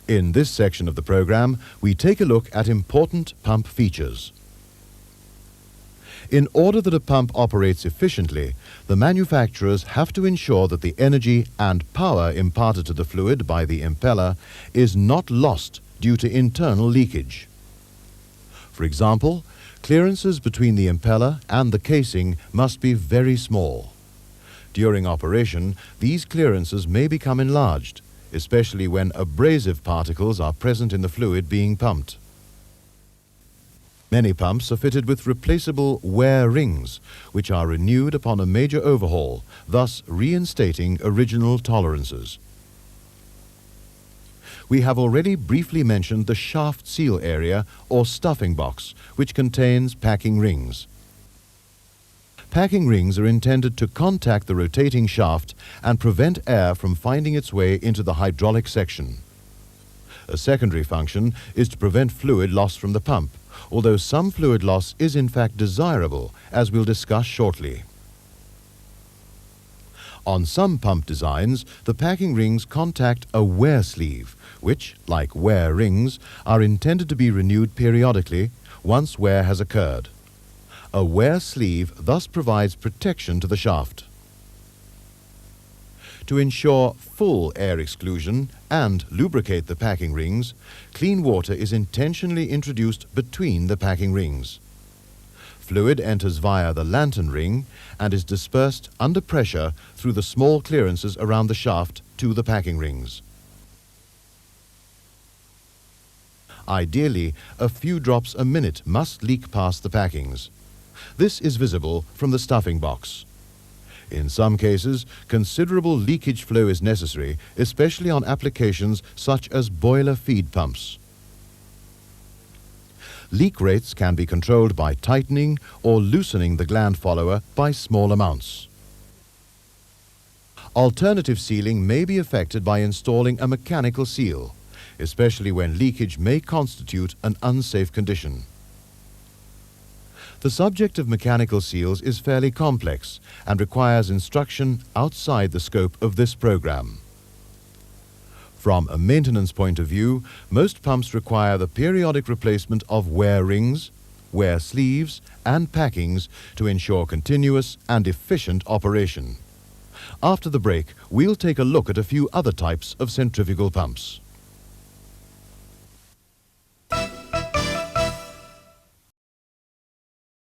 In this section of the program, we take a look at important pump features. In order that a pump operates efficiently, the manufacturers have to ensure that the energy and power imparted to the fluid by the impeller is not lost due to internal leakage. For example, clearances between the impeller and the casing must be very small. During operation, these clearances may become enlarged, especially when abrasive particles are present in the fluid being pumped. Many pumps are fitted with replaceable wear rings, which are renewed upon a major overhaul, thus reinstating original tolerances. We have already briefly mentioned the shaft seal area or stuffing box, which contains packing rings. Packing rings are intended to contact the rotating shaft and prevent air from finding its way into the hydraulic section. A secondary function is to prevent fluid loss from the pump, although some fluid loss is in fact desirable, as we'll discuss shortly. On some pump designs, the packing rings contact a wear sleeve, which, like wear rings, are intended to be renewed periodically once wear has occurred. A wear sleeve thus provides protection to the shaft. To ensure full air exclusion and lubricate the packing rings, clean water is intentionally introduced between the packing rings. Fluid enters via the lantern ring and is dispersed under pressure through the small clearances around the shaft to the packing rings. Ideally, a few drops a minute must leak past the packings. This is visible from the stuffing box. In some cases, considerable leakage flow is necessary, especially on applications such as boiler feed pumps. Leak rates can be controlled by tightening or loosening the gland follower by small amounts. Alternative sealing may be effected by installing a mechanical seal, especially when leakage may constitute an unsafe condition. The subject of mechanical seals is fairly complex and requires instruction outside the scope of this program. From a maintenance point of view, most pumps require the periodic replacement of wear rings, wear sleeves, and packings to ensure continuous and efficient operation. After the break, we'll take a look at a few other types of centrifugal pumps.